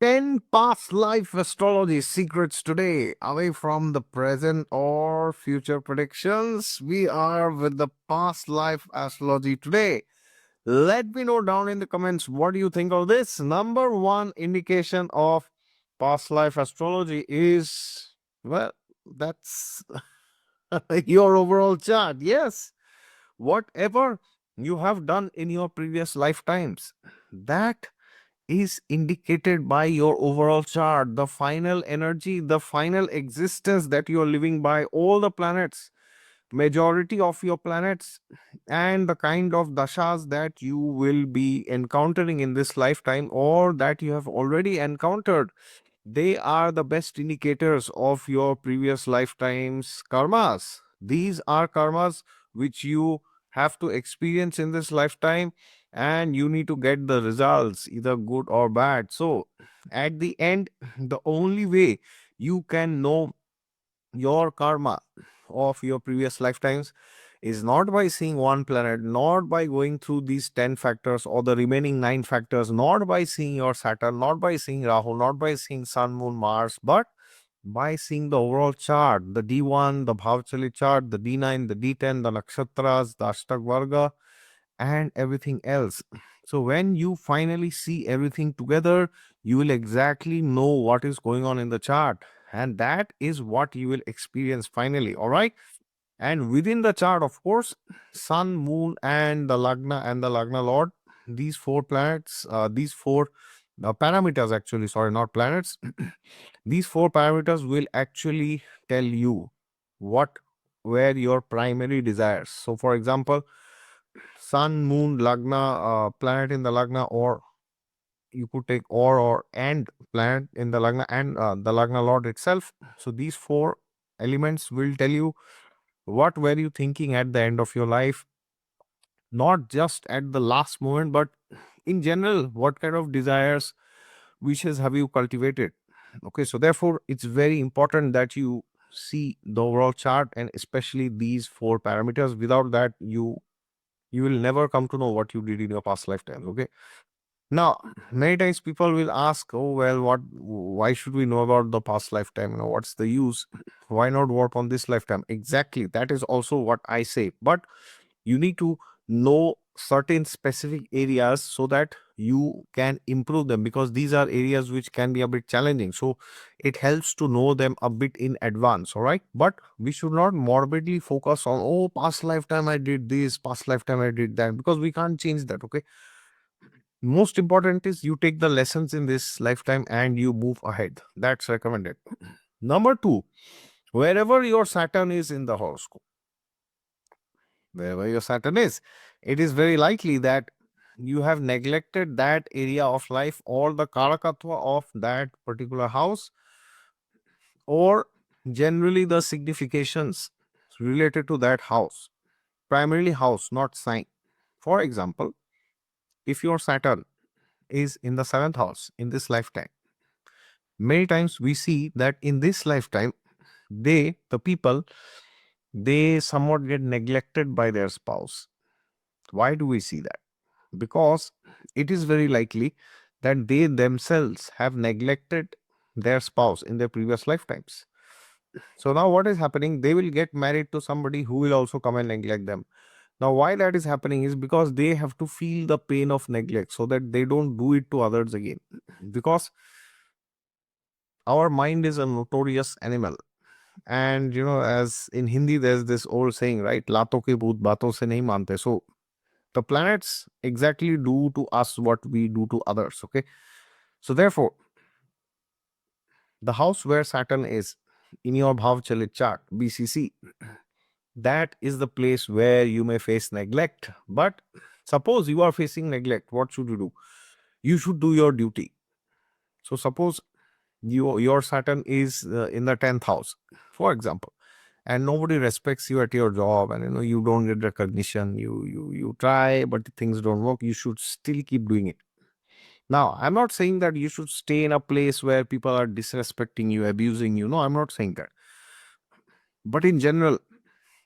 10 past life astrology secrets today, away from the present or future predictions. We are with the past life astrology today. Let me know down in the comments what do you think of this. Number one indication of past life astrology is, well, that's your overall chart. Yes, whatever you have done in your previous lifetimes, that is indicated by your overall chart, the final energy, the final existence that you are living by, all the planets, majority of your planets, and the kind of dashas that you will be encountering in this lifetime or that you have already encountered. They are the best indicators of your previous lifetimes karmas. These are karmas which you have to experience in this lifetime, and you need to get the results, either good or bad. So, at the end, the only way you can know your karma of your previous lifetimes is not by seeing one planet, not by going through these 10 factors or the remaining 9 factors, not by seeing your Saturn, not by seeing Rahu, not by seeing Sun, Moon, Mars, but by seeing the overall chart, the D1, the Bhavachali chart, the D9, the D10, the Nakshatras, the Ashtak Varga, and everything else. So, when you finally see everything together, you will exactly know what is going on in the chart, and that is what you will experience finally. All right. And within the chart, of course, Sun, Moon, and the Lagna Lord, these four planets, these four parameters, actually, sorry, not planets, these four parameters will actually tell you what were your primary desires. So, for example, Sun, Moon, Lagna, planet in the Lagna, or you could take or and planet in the Lagna and the Lagna Lord itself. So, these four elements will tell you what were you thinking at the end of your life, not just at the last moment, but in general, what kind of desires, wishes have you cultivated. Okay, so therefore it's very important that you see the overall chart, and especially these four parameters. Without that, you will never come to know what you did in your past lifetime. Okay, now many times people will ask, oh well, why should we know about the past lifetime? What's the use? Why not work on this lifetime? Exactly, that is also what I say. But you need to know certain specific areas so that you can improve them, because these are areas which can be a bit challenging. So it helps to know them a bit in advance. All right, but we should not morbidly focus on, oh, past lifetime I did this, past lifetime I did that, because we can't change that. Okay, most important is you take the lessons in this lifetime and you move ahead. That's recommended. Number two, wherever your Saturn is in the horoscope, wherever your Saturn is, it is very likely that you have neglected that area of life or the Karakatva of that particular house, or generally the significations related to that house. Primarily house, not sign. For example, if your Saturn is in the seventh house in this lifetime, many times we see that in this lifetime, the people, they somewhat get neglected by their spouse. Why do we see that? Because it is very likely that they themselves have neglected their spouse in their previous lifetimes. So now what is happening? They will get married to somebody who will also come and neglect them. Now, why that is happening is because they have to feel the pain of neglect so that they don't do it to others again. Because our mind is a notorious animal. And as in Hindi, there's this old saying, right? Lato ke bhoot baaton se nahi mante. So the planets exactly do to us what we do to others. Okay. So therefore, the house where Saturn is in your Bhavchalit chart, BCC, that is the place where you may face neglect. But suppose you are facing neglect, what should you do? You should do your duty. So suppose your Saturn is in the 10th house, for example, and nobody respects you at your job, and you don't get recognition. You try, but things don't work. You should still keep doing it. Now, I'm not saying that you should stay in a place where people are disrespecting you, abusing you. No, I'm not saying that. But in general,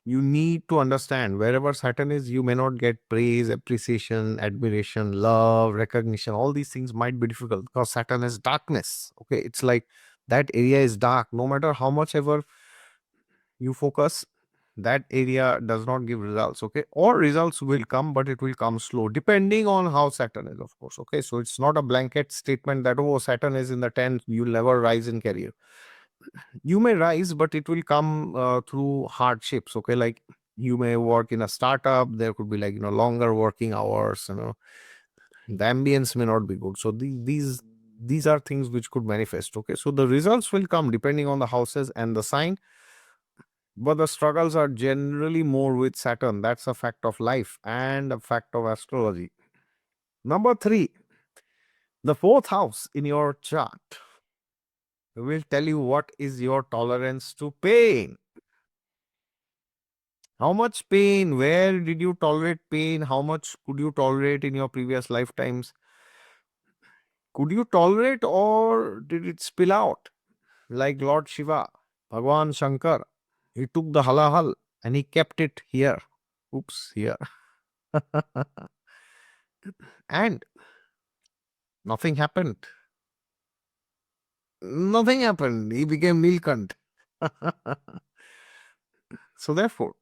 You need to understand wherever Saturn is, you may not get praise, appreciation, admiration, love, recognition. All these things might be difficult because Saturn is darkness. Okay, it's like that area is dark. No matter how much ever you focus, that area does not give results. Okay, or results will come, but it will come slow, depending on how Saturn is, of course. Okay, so it's not a blanket statement that, oh, Saturn is in the 10th, you'll never rise in career. You may rise, but it will come through hardships. Okay, like you may work in a startup, there could be like longer working hours, the ambience may not be good. So these are things which could manifest. Okay, so the results will come depending on the houses and the sign, but the struggles are generally more with Saturn. That's a fact of life and a fact of astrology. Number 3, the 4th house in your chart will tell you what is your tolerance to pain. How much pain? Where did you tolerate pain? How much could you tolerate in your previous lifetimes? Could you tolerate, or did it spill out? Like Lord Shiva, Bhagwan Shankar, he took the halahal and he kept it here. Oops, here. And nothing happened. Nothing happened. He became Nilkant. So therefore,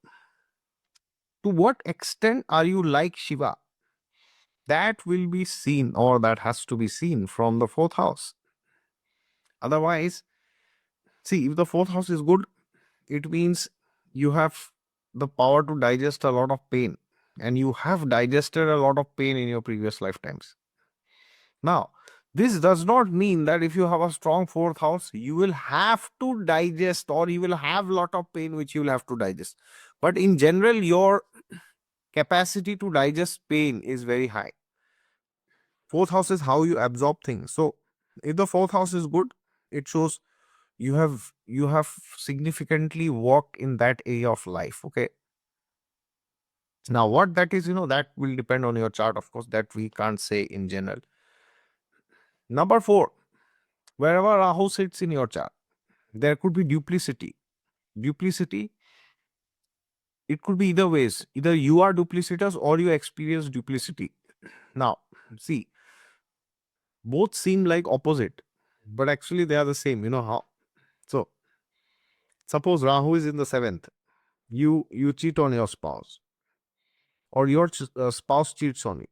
to what extent are you like Shiva? That will be seen, or that has to be seen from the 4th house. Otherwise, see, if the 4th house is good, it means you have the power to digest a lot of pain, and you have digested a lot of pain in your previous lifetimes. Now, this does not mean that if you have a strong 4th house, you will have to digest, or you will have a lot of pain which you will have to digest. But in general, your capacity to digest pain is very high. 4th house is how you absorb things. So if the 4th house is good, it shows you have significantly worked in that area of life. Okay, now what that is, that will depend on your chart, of course, that we can't say in general. Number 4, wherever Rahu sits in your chart, there could be duplicity. It could be either ways. Either you are duplicitous or you experience duplicity. Now see, both seem like opposite, but actually they are the same. You know how? So suppose Rahu is in the 7th, you cheat on your spouse, or your spouse cheats on you.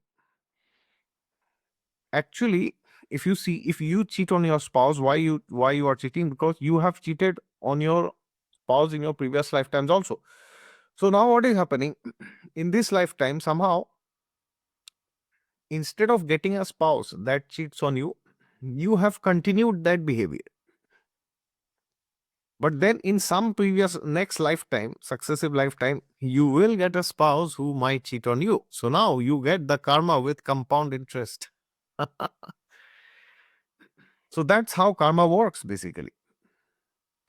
Actually, if you cheat on your spouse, why you are cheating? Because you have cheated on your spouse in your previous lifetimes also. So now what is happening in this lifetime? Somehow, instead of getting a spouse that cheats on you, you have continued that behavior. But then in some previous next lifetime, successive lifetime, you will get a spouse who might cheat on you. So now you get the karma with compound interest. So that's how karma works basically.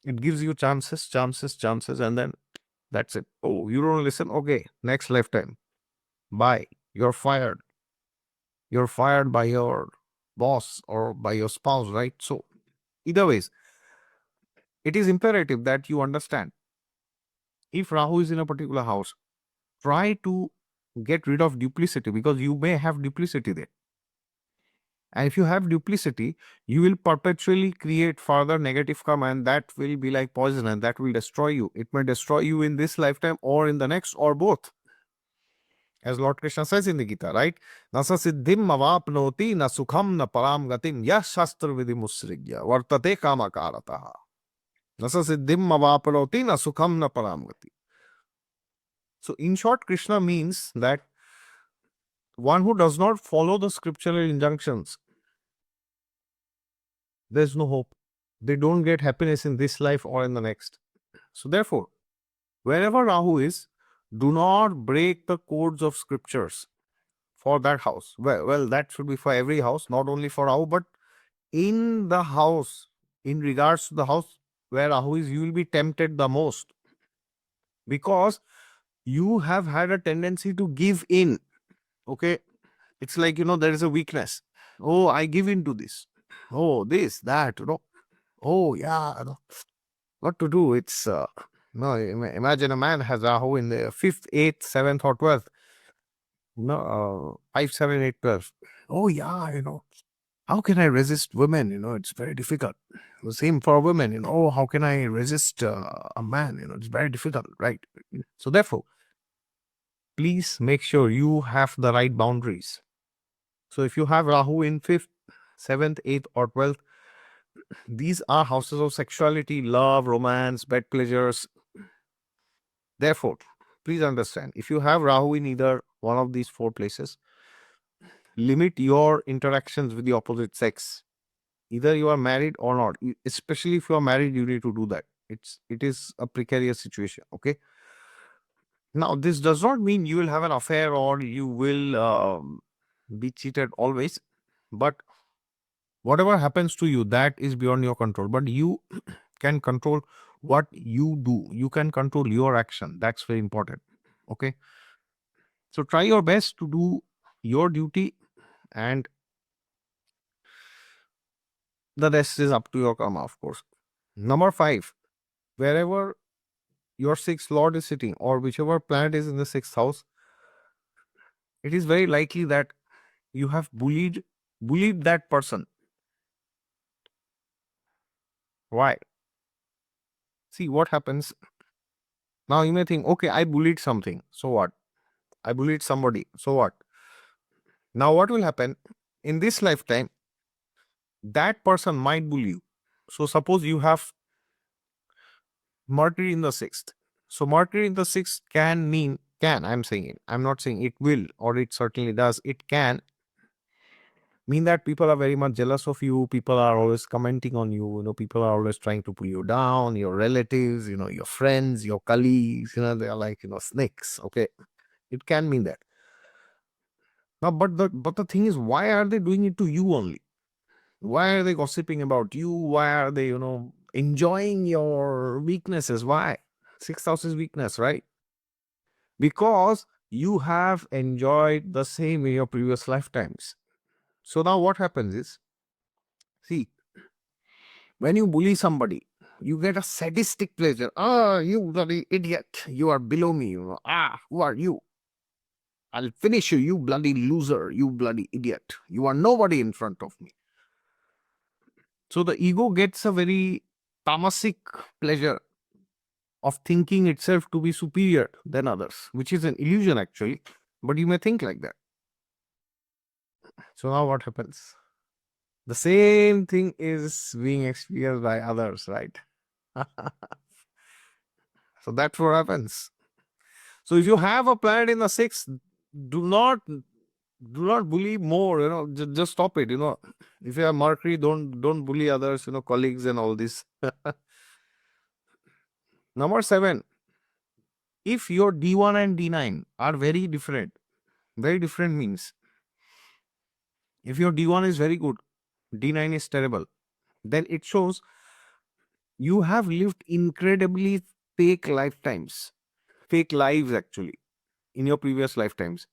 It gives you chances, and then that's it. Oh, you don't listen? Okay, next lifetime. Bye. You're fired. You're fired by your boss or by your spouse, right? So either ways, it is imperative that you understand, if Rahu is in a particular house, try to get rid of duplicity, because you may have duplicity there. And if you have duplicity, you will perpetually create further negative karma, and that will be like poison, and that will destroy you. It may destroy you in this lifetime or in the next, or both. As Lord Krishna says in the Gita, right? Nasa siddhim avapnoti na sukham na param gatim yah shastra vidhi musrigya vartate kama karataha. Nasa siddhim avapnoti na sukham na param gati. So in short, Krishna means that one who does not follow the scriptural injunctions, there's no hope. They don't get happiness in this life or in the next. So therefore, wherever Rahu is, do not break the codes of scriptures for that house. Well, that should be for every house, not only for Rahu, but in the house, in regards to the house where Rahu is, you will be tempted the most, because you have had a tendency to give in. Okay, it's like, there is a weakness. Oh, I give in to this. Oh, this, that, Oh, yeah, what to do? It's No, imagine a man has Rahu in the 5th, 8th, 7th, or 12th. No, 5, 7, 8, 12. Oh, yeah, how can I resist women? It's very difficult. The same for women, oh, how can I resist a man? It's very difficult, right? So, therefore, please make sure you have the right boundaries. So, if you have Rahu in 5th, 7th, 8th, or 12th, these are houses of sexuality, love, romance, bed pleasures. Therefore, please understand, if you have Rahu in either one of these 4 places, limit your interactions with the opposite sex. Either you are married or not. Especially if you are married, you need to do that. It is a precarious situation. Okay. Now, this does not mean you will have an affair or you will be cheated always. But whatever happens to you, that is beyond your control. But you can control what you do. You can control your action. That's very important. Okay. So try your best to do your duty, and the rest is up to your karma, of course. Number 5, wherever your 6th lord is sitting or whichever planet is in the 6th house, it is very likely that you have bullied that person. Why? See what happens. Now you may think, okay, I bullied something. So what? I bullied somebody. So what? Now what will happen? In this lifetime, that person might bully you. So suppose you have Mercury in the 6th. So Mercury in the 6th I'm saying it. I'm not saying it will, or it certainly does. It can mean that people are very much jealous of you. People are always commenting on you. People are always trying to pull you down. Your relatives, your friends, your colleagues, they are like, snakes. Okay. It can mean that. Now, but the thing is, why are they doing it to you only? Why are they gossiping about you? Why are they, enjoying your weaknesses? Why? 6th house is weakness, right? Because you have enjoyed the same in your previous lifetimes. So now what happens is, see, when you bully somebody, you get a sadistic pleasure. Ah, you bloody idiot. You are below me. Who are you? I'll finish you, you bloody loser, you bloody idiot. You are nobody in front of me. So the ego gets a very tamasic pleasure of thinking itself to be superior than others, which is an illusion actually, but you may think like that. So now what happens? The same thing is being experienced by others, right? So that's what happens. So if you have a planet in the 6th, do not bully more. Just stop it. If you have Mercury, don't bully others. Colleagues and all this. Number 7, if your D1 and D9 are very different means if your D1 is very good, D9 is terrible, then it shows you have lived incredibly fake lifetimes, fake lives actually, in your previous lifetimes.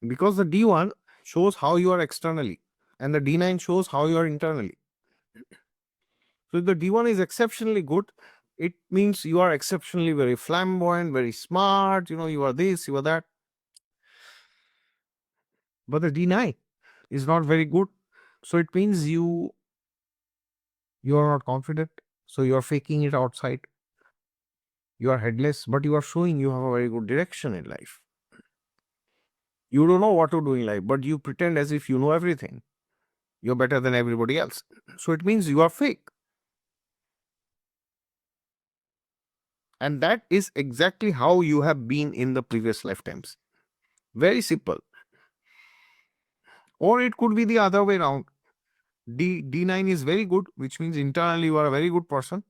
Because the D1 shows how you are externally and the D9 shows how you are internally. So if the D1 is exceptionally good, it means you are exceptionally very flamboyant, very smart, you are this, you are that. But the D9 is not very good. So it means you are not confident. So you are faking it outside. You are headless, but you are showing you have a very good direction in life. You don't know what to do in life, but you pretend as if you know everything. You're better than everybody else. So it means you are fake. And that is exactly how you have been in the previous lifetimes. Very simple. Or it could be the other way around. D9 is very good, which means internally you are a very good person.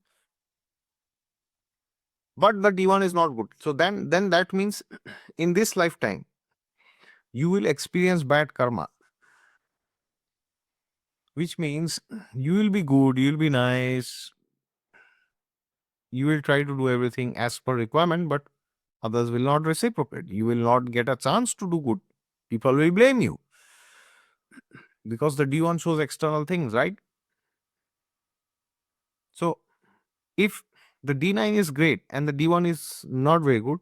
But the D1 is not good. So then that means in this lifetime, you will experience bad karma. Which means you will be good, you will be nice, you will try to do everything as per requirement, but others will not reciprocate. You will not get a chance to do good. People will blame you because the D1 shows external things, right? So if The D9 is great and the D1 is not very good.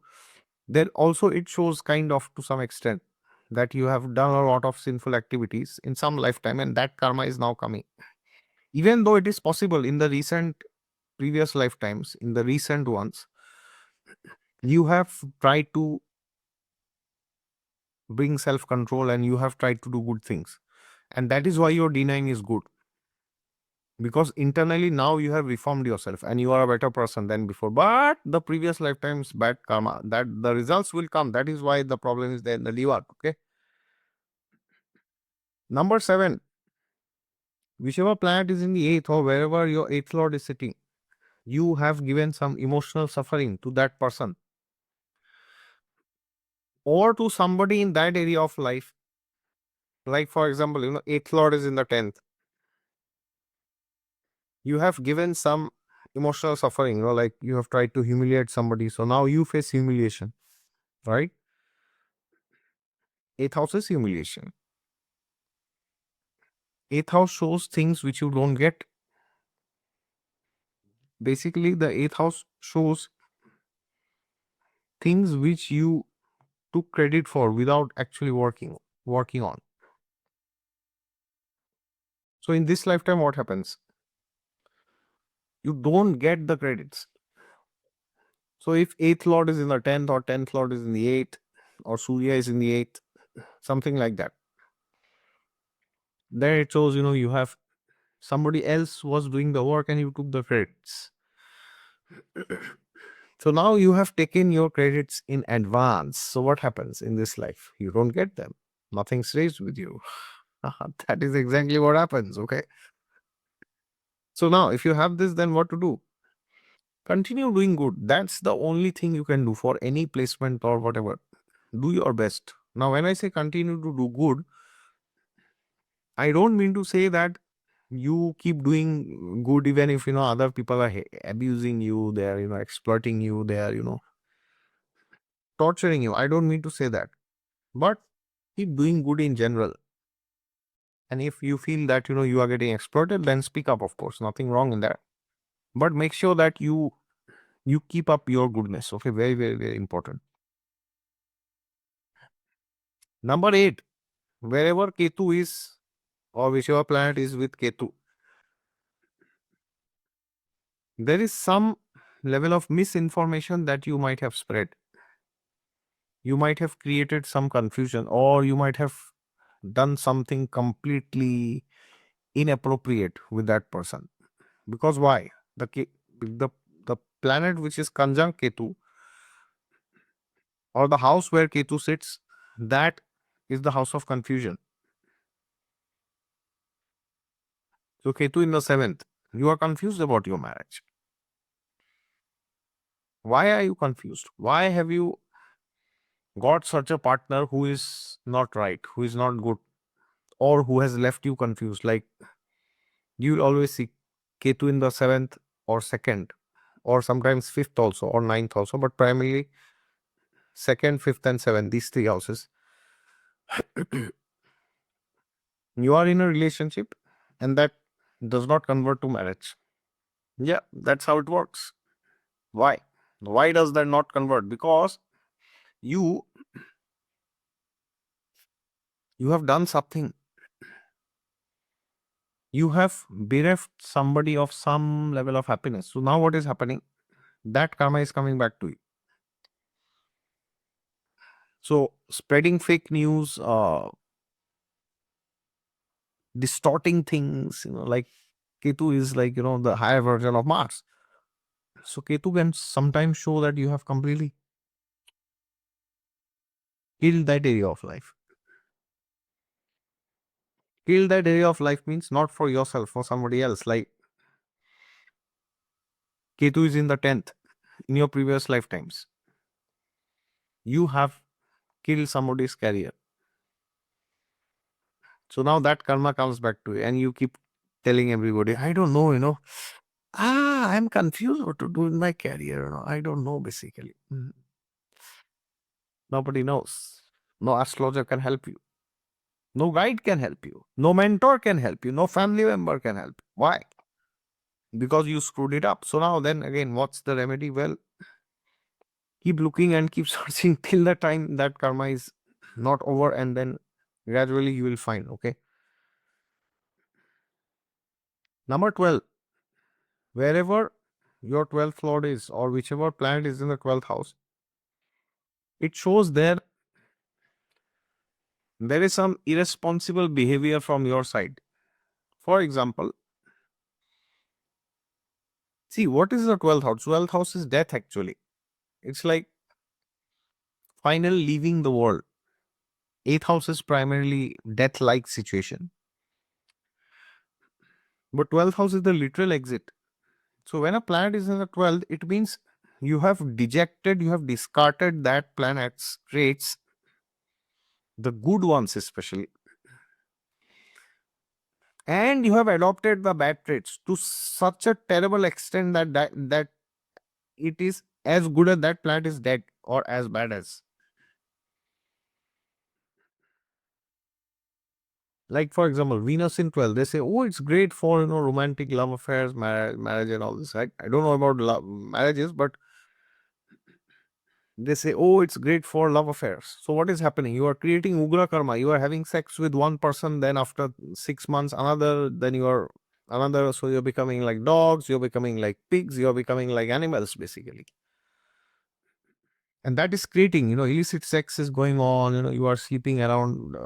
Then also it shows kind of to some extent that you have done a lot of sinful activities in some lifetime and that karma is now coming. Even though it is possible in the recent previous lifetimes, in the recent ones, you have tried to bring self control and you have tried to do good things. And that is why your D9 is good. Because internally now you have reformed yourself and you are a better person than before. But the previous lifetime's bad karma, that the results will come. That is why the problem is there in the liver. Okay. Number 7, whichever planet is in the eighth or wherever your eighth lord is sitting, you have given some emotional suffering to that person or to somebody in that area of life. Like, for example, eighth lord is in the 10th. You have given some emotional suffering, like you have tried to humiliate somebody. So now you face humiliation, right? Eighth house is humiliation. Eighth house shows things which you don't get. Basically, the eighth house shows things which you took credit for without actually working on. So in this lifetime, what happens? You don't get the credits. So if eighth lord is in the 10th or 10th lord is in the 8th or Surya is in the 8th, something like that, then it shows, you have somebody else was doing the work and you took the credits. So now you have taken your credits in advance. So what happens in this life? You don't get them. Nothing stays with you. That is exactly what happens. Okay. So now if you have this, then what to do? Continue doing good. That's the only thing you can do for any placement or whatever. Do your best. Now, when I say continue to do good, I don't mean to say that you keep doing good even if other people are abusing you, they are exploiting you, they are torturing you. I don't mean to say that, but keep doing good in general. And if you feel that you are getting exploited, then speak up. Of course, nothing wrong in that. But make sure that you keep up your goodness. Okay, very very very important. Number 8, wherever Ketu is or whichever planet is with Ketu, there is some level of misinformation that you might have spread. You might have created some confusion or you might have done something completely inappropriate with that person. Because why? The planet which is conjunct Ketu or the house where Ketu sits, that is the house of confusion. So Ketu in the 7th, you are confused about your marriage. Why are you confused? Why have you got such a partner who is not right, who is not good, or who has left you confused? Like, you will always see Ketu in the 7th or 2nd, or sometimes 5th also, or 9th also, but primarily 2nd, 5th, and 7th, these 3 houses. You are in a relationship and that does not convert to marriage. Yeah, that's how it works. Why? Why does that not convert? Because you you have done something. You have bereft somebody of some level of happiness. So now what is happening? That karma is coming back to you. So spreading fake news, distorting things, like Ketu is like, the higher version of Mars. So Ketu can sometimes show that you have completely killed that area of life. Kill that area of life means not for yourself, for somebody else. Like Ketu is in the 10th in your previous lifetimes. You have killed somebody's career. So now that karma comes back to you and you keep telling everybody, I don't know, I'm confused what to do in my career. I don't know basically. Nobody knows. No astrologer can help you. No guide can help you. No mentor can help you. No family member can help you. Why? because you screwed it up. So now then again, what's the remedy? Well, keep looking and keep searching till the time that karma is not over, and then gradually you will find. Okay. Number 12, wherever your 12th lord is, or whichever planet is in the 12th house, it shows there is some irresponsible behavior from your side. For example, see, what is the 12th house? 12th house is death actually. It's like final leaving the world. 8th house is primarily death like situation. But 12th house is the literal exit. So when a planet is in the 12th, it means you have dejected, you have discarded that planet's traits, the good ones especially, and you have adopted the bad traits to such a terrible extent that it is as good as that planet is dead, or as bad as. Like for example, Venus in 12, they say, oh, it's great for romantic love affairs, marriage and all this. I don't know about marriages, but they say, oh, it's great for love affairs. So what is happening? You are creating ugra karma. You are having sex with one person, then after 6 months another, then you are another. So you're becoming like dogs, you're becoming like pigs, you're becoming like animals basically. And that is creating, illicit sex is going on. You are sleeping around.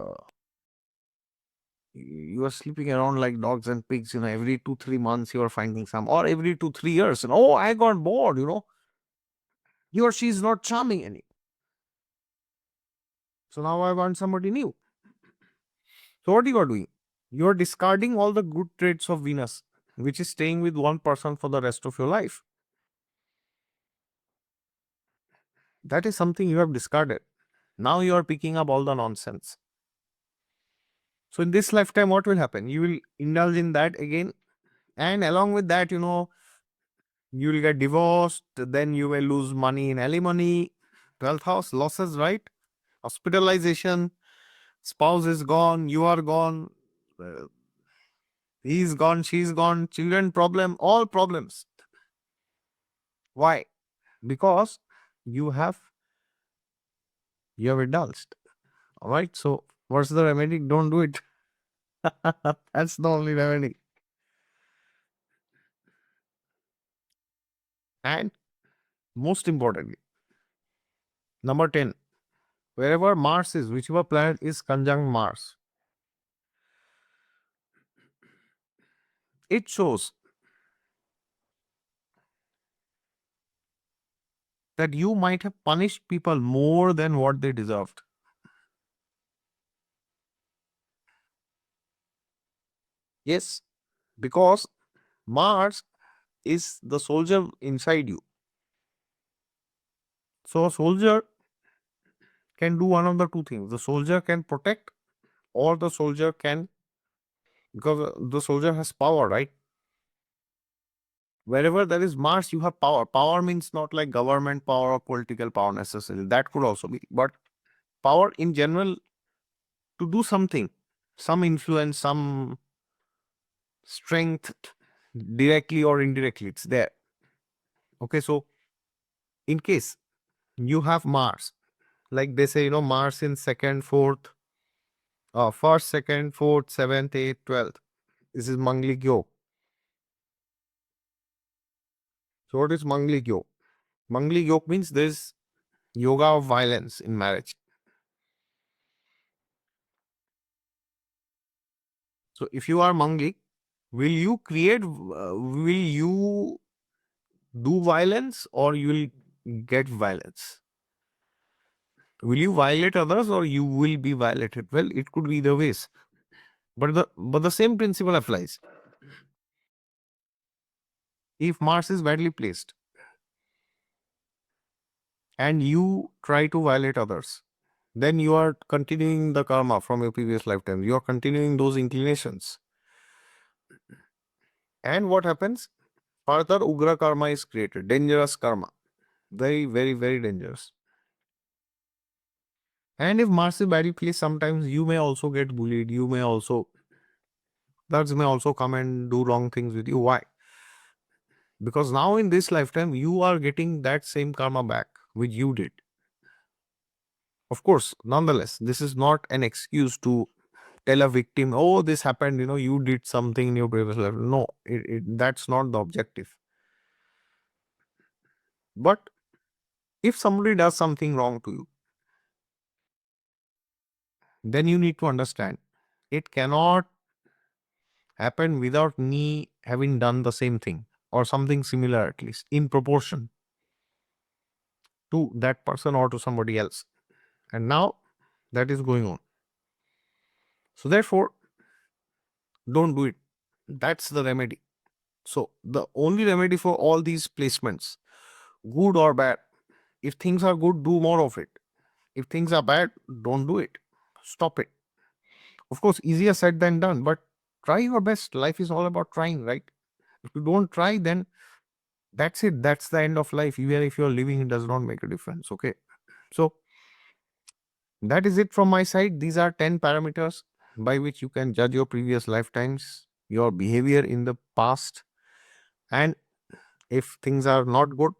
You are sleeping around like dogs and pigs. Every 2-3 months you are finding some, or every 2-3 years. And oh, I got bored. He or she is not charming any. So now I want somebody new. So what you are doing? You are discarding all the good traits of Venus, which is staying with one person for the rest of your life. That is something you have discarded. Now you are picking up all the nonsense. So in this lifetime, what will happen? You will indulge in that again. And along with that, you will get divorced. Then you will lose money in alimony. 12th house, losses, right? Hospitalization. Spouse is gone. You are gone. uh, He's gone. She's gone. Children problem. All problems. Why? Because you have indulged. All right. So what's the remedy? Don't do it. That's the only remedy. And most importantly, number 10, wherever Mars is, whichever planet is conjunct Mars, it shows that you might have punished people more than what they deserved. Yes, because Mars is the soldier inside you. So a soldier can do one of the two things. The soldier can protect, or the soldier can, because the soldier has power, right? Wherever there is Mars, you have power. Power means not like government power or political power necessarily. That could also be. But power in general to do something, some influence, some strength, directly or indirectly, it's there. Okay, so in case you have Mars, like they say, Mars in second, fourth, first, second, fourth, seventh, eighth, 12th. This is Manglik Yoga. So what is Manglik Yoga? Manglik Yoga means there's yoga of violence in marriage. So if you are Manglik, will you do violence, or you will get violence? Will you violate others, or you will be violated? Well, it could be either ways. But the same principle applies. If Mars is badly placed and you try to violate others, then you are continuing the karma from your previous lifetime. You are continuing those inclinations. And what happens? Further Ugra karma is created. Dangerous karma. Very, very, very dangerous. And if Mars is badly placed, sometimes you may also get bullied. Others may also come and do wrong things with you. Why? Because now in this lifetime, you are getting that same karma back which you did. Of course, nonetheless, this is not an excuse to tell a victim, oh, this happened, you did something in your previous life. No, that's not the objective. But if somebody does something wrong to you, then you need to understand it cannot happen without me having done the same thing or something similar, at least in proportion to that person or to somebody else. And now that is going on. So therefore, don't do it. That's the remedy. So the only remedy for all these placements, good or bad, if things are good, do more of it. If things are bad, don't do it. Stop it. Of course, easier said than done, but try your best. Life is all about trying, right? If you don't try, then that's it. That's the end of life. Even if you're living, it does not make a difference. Okay. So that is it from my side. These are 10 parameters by which you can judge your previous lifetimes, your behavior in the past, and if things are not good,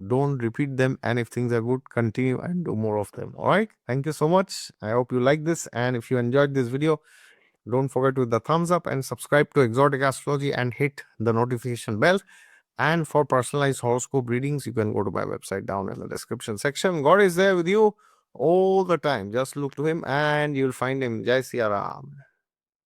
don't repeat them. And if things are good, continue and do more of them. All right. Thank you so much. I hope you like this. And if you enjoyed this video, don't forget to hit the thumbs up and subscribe to Exotic Astrology and hit the notification bell. And for personalized horoscope readings, you can go to my website down in the description section. God is there with you all the time. Just look to him and you'll find him. Jai Siya Ram.